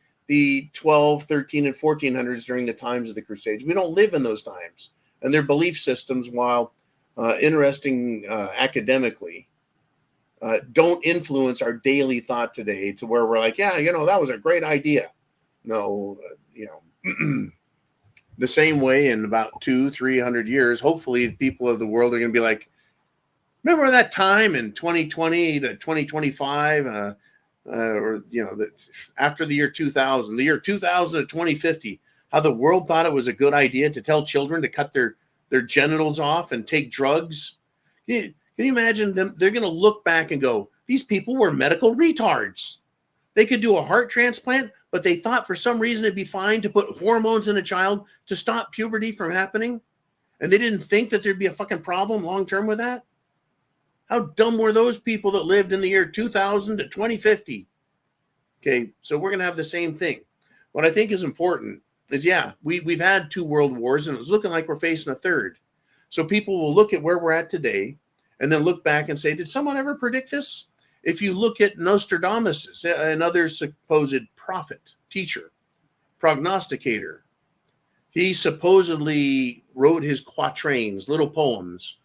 12, 13, and 1400s during the times of the Crusades. We don't live in those times. And their belief systems, while interesting academically, don't influence our daily thought today to where we're like, yeah, that was a great idea. No, the same way in about 200-300 years, hopefully the people of the world are going to be like, remember that time in 2020 to 2025, or after the year 2000, the year 2000 to 2050, how the world thought it was a good idea to tell children to cut their genitals off and take drugs. Can you imagine them? They're going to look back and go, these people were medical retards. They could do a heart transplant, but they thought for some reason it'd be fine to put hormones in a child to stop puberty from happening. And they didn't think that there'd be a fucking problem long-term with that. How dumb were those people that lived in the year 2000 to 2050? Okay, so we're going to have the same thing. What I think is important is, we've had 2 world wars, and it's looking like we're facing a third. So people will look at where we're at today and then look back and say, did someone ever predict this? If you look at Nostradamus, another supposed prophet, teacher, prognosticator, he supposedly wrote his quatrains, little poems.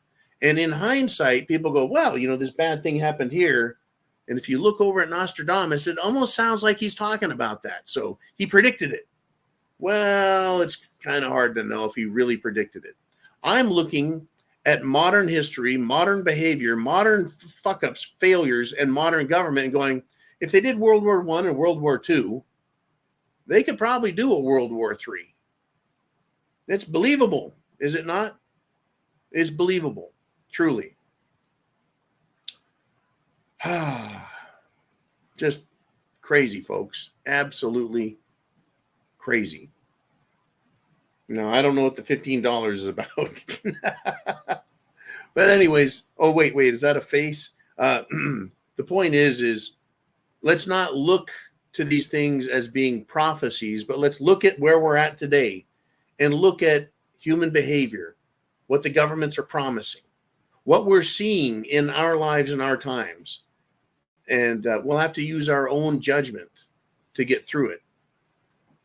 And in hindsight, people go, well, this bad thing happened here. And if you look over at Nostradamus, it almost sounds like he's talking about that. So he predicted it. Well, it's kind of hard to know if he really predicted it. I'm looking at modern history, modern behavior, modern fuck-ups, failures, and modern government and going, if they did World War I and World War II, they could probably do a World War III. It's believable, is it not? It's believable, truly. Just crazy, folks. Absolutely crazy. No, I don't know what the $15 is about. But anyways, oh, wait, is that a face? The point is let's not look to these things as being prophecies, but let's look at where we're at today and look at human behavior, what the governments are promising, what we're seeing in our lives and our times. And we'll have to use our own judgment to get through it.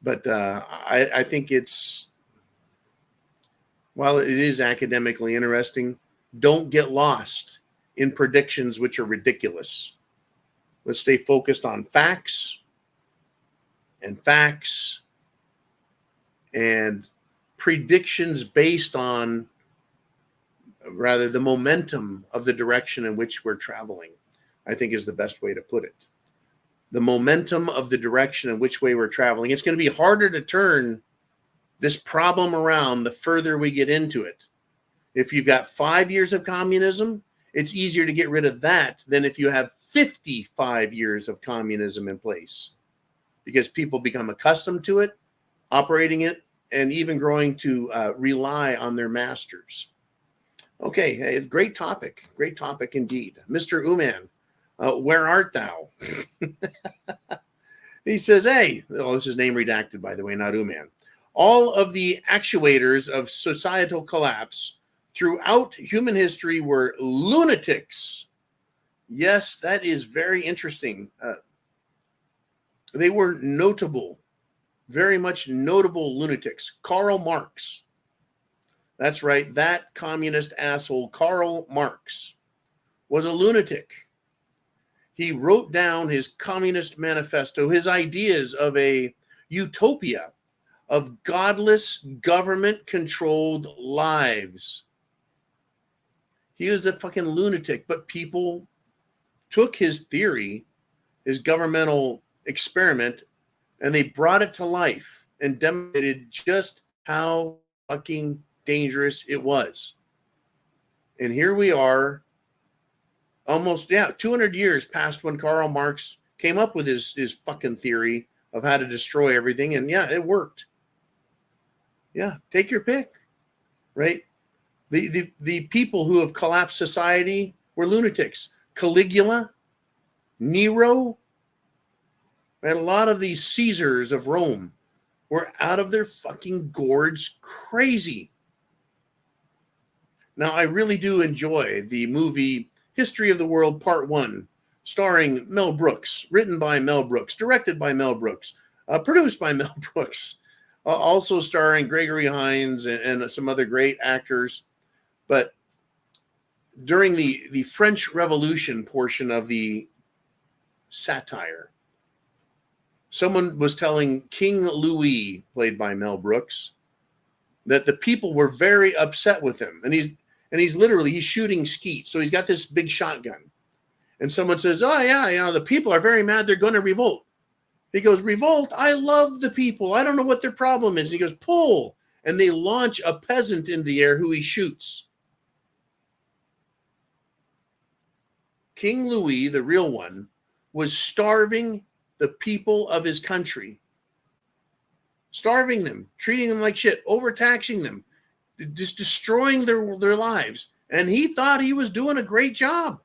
But I think while it is academically interesting, don't get lost in predictions which are ridiculous. Let's stay focused on facts and predictions based on the momentum of the direction in which we're traveling, I think is the best way to put it. The momentum of the direction in which way we're traveling. It's going to be harder to turn this problem around the further we get into it. If you've got 5 years of communism, it's easier to get rid of that than if you have 55 years of communism in place, because people become accustomed to it, operating it, and even growing to rely on their masters. Okay, great topic indeed. Mr. Uman, where art thou? He says, hey, this is name redacted, by the way, not Uman. All of the actuators of societal collapse throughout human history were lunatics. Yes, that is very interesting. They were notable, very much notable lunatics. Karl Marx. That's right, that communist asshole, Karl Marx, was a lunatic. He wrote down his communist manifesto, his ideas of a utopia of godless, government-controlled lives. He was a fucking lunatic, but people took his theory, his governmental experiment, and they brought it to life and demonstrated just how fucking dangerous it was. And here we are, almost 200 years past when Karl Marx came up with his fucking theory of how to destroy everything, and it worked. Take your pick, right? The people who have collapsed society were lunatics. Caligula, Nero, and a lot of these Caesars of Rome were out of their fucking gourds crazy. Now, I really do enjoy the movie History of the World Part 1, starring Mel Brooks, written by Mel Brooks, directed by Mel Brooks, produced by Mel Brooks, also starring Gregory Hines and some other great actors. But during the French Revolution portion of the satire, someone was telling King Louis, played by Mel Brooks, that the people were very upset with him. And he's shooting skeet. So he's got this big shotgun. and someone says, oh, yeah, the people are very mad. They're going to revolt. He goes, revolt? I love the people. I don't know what their problem is. And he goes, pull. And they launch a peasant in the air who he shoots. King Louis, the real one, was starving the people of his country. Starving them, treating them like shit, overtaxing them, just destroying their lives. And he thought he was doing a great job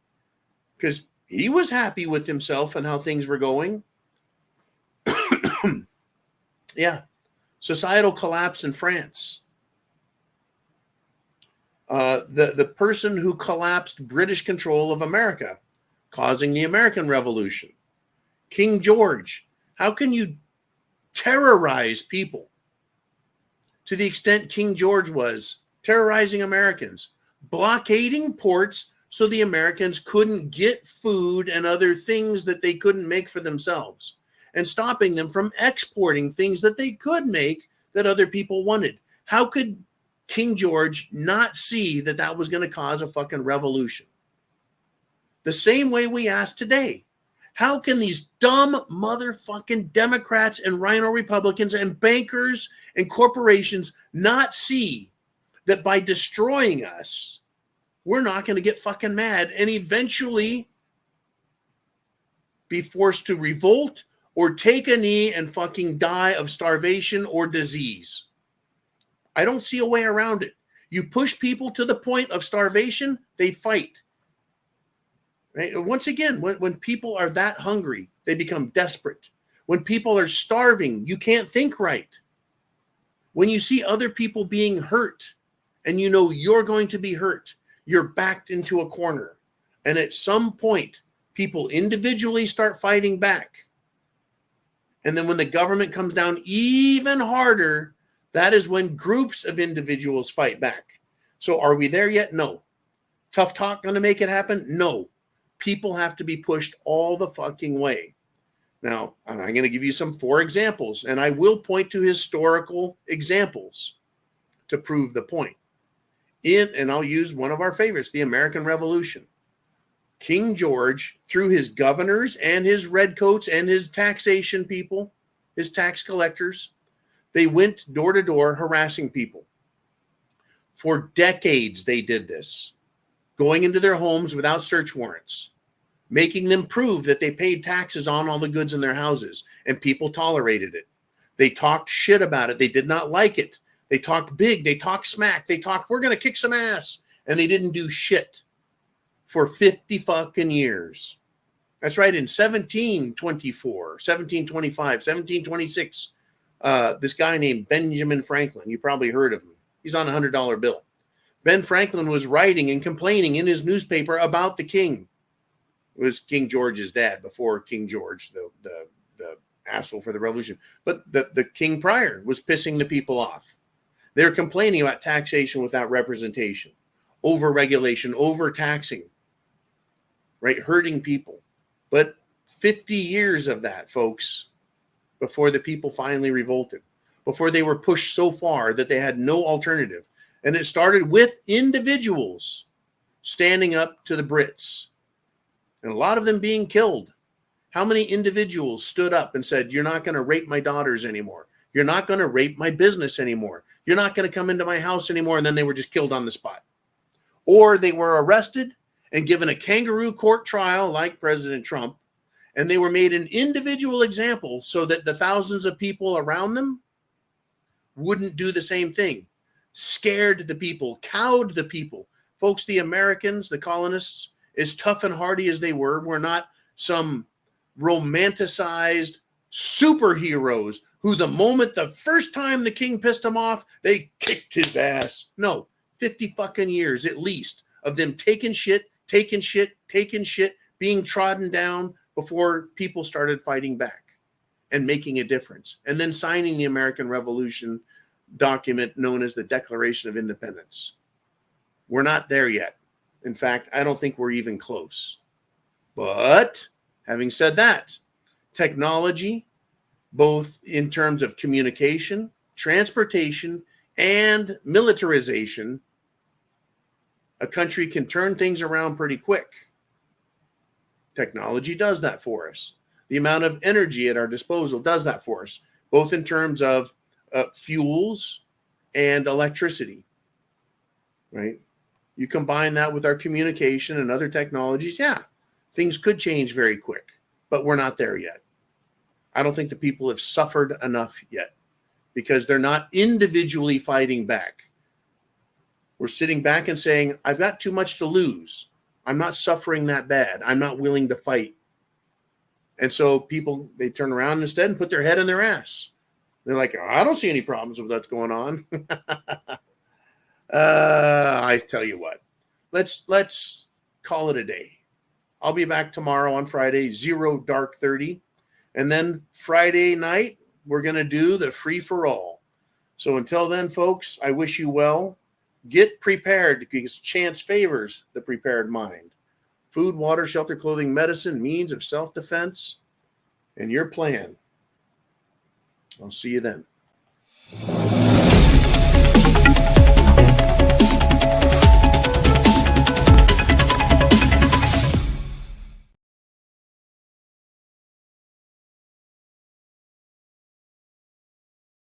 because he was happy with himself and how things were going. Yeah. Societal collapse in France. The person who collapsed British control of America, causing the American Revolution. King George. How can you terrorize people to the extent King George was terrorizing Americans, blockading ports so the Americans couldn't get food and other things that they couldn't make for themselves, and stopping them from exporting things that they could make that other people wanted? How could King George not see that that was going to cause a fucking revolution? The same way we ask today. How can these dumb motherfucking Democrats and rhino Republicans and bankers and corporations not see that by destroying us, we're not going to get fucking mad and eventually be forced to revolt or take a knee and fucking die of starvation or disease? I don't see a way around it. You push people to the point of starvation, they fight. Right? Once again, when people are that hungry, they become desperate. When people are starving, you can't think right. When you see other people being hurt and you know you're going to be hurt, you're backed into a corner. And at some point, people individually start fighting back. And then when the government comes down even harder, that is when groups of individuals fight back. So are we there yet? No. Tough talk going to make it happen? No. People have to be pushed all the fucking way. Now, I'm going to give you 4 examples, and I will point to historical examples to prove the point. And I'll use one of our favorites, the American Revolution. King George, through his governors and his redcoats and his taxation people, his tax collectors, they went door to door harassing people. For decades, they did this, going into their homes without search warrants, making them prove that they paid taxes on all the goods in their houses, and people tolerated it. They talked shit about it. They did not like it. They talked big. They talked smack. They talked, we're going to kick some ass. And they didn't do shit for 50 fucking years. That's right. In 1724, 1725, 1726, this guy named Benjamin Franklin, you probably heard of him. He's on a $100 bill. Ben Franklin was writing and complaining in his newspaper about the king. It was King George's dad before King George, the asshole for the revolution. But the king prior was pissing the people off. They're complaining about taxation without representation, over-regulation, over-taxing, right? Hurting people. But 50 years of that, folks, before the people finally revolted, before they were pushed so far that they had no alternative. And it started with individuals standing up to the Brits, and a lot of them being killed. How many individuals stood up and said, you're not going to rape my daughters anymore. You're not going to rape my business anymore. You're not going to come into my house anymore. And then they were just killed on the spot. Or they were arrested and given a kangaroo court trial like President Trump. And they were made an individual example so that the thousands of people around them wouldn't do the same thing. Scared the people, cowed the people. Folks, the Americans, the colonists, as tough and hardy as they were not some romanticized superheroes who the first time the king pissed them off, they kicked his ass. No, 50 fucking years at least of them taking shit, being trodden down before people started fighting back and making a difference. And then signing the American Revolution document known as the Declaration of Independence. We're not there yet. In fact, I don't think we're even close. But having said that, technology, both in terms of communication, transportation, and militarization, a country can turn things around pretty quick. Technology does that for us. The amount of energy at our disposal does that for us, both in terms of fuels and electricity, right? You combine that with our communication and other technologies, yeah, things could change very quick, but we're not there yet. I don't think the people have suffered enough yet because they're not individually fighting back. We're sitting back and saying, I've got too much to lose. I'm not suffering that bad. I'm not willing to fight. And so people, they turn around instead and put their head in their ass. They're like, I don't see any problems with what's going on. I tell you what, let's call it a day. I'll be back tomorrow on Friday, 0:30. And then Friday night, we're going to do the free for all. So until then, folks, I wish you well. Get prepared because chance favors the prepared mind. Food, water, shelter, clothing, medicine, means of self-defense, and your plan. I'll see you then.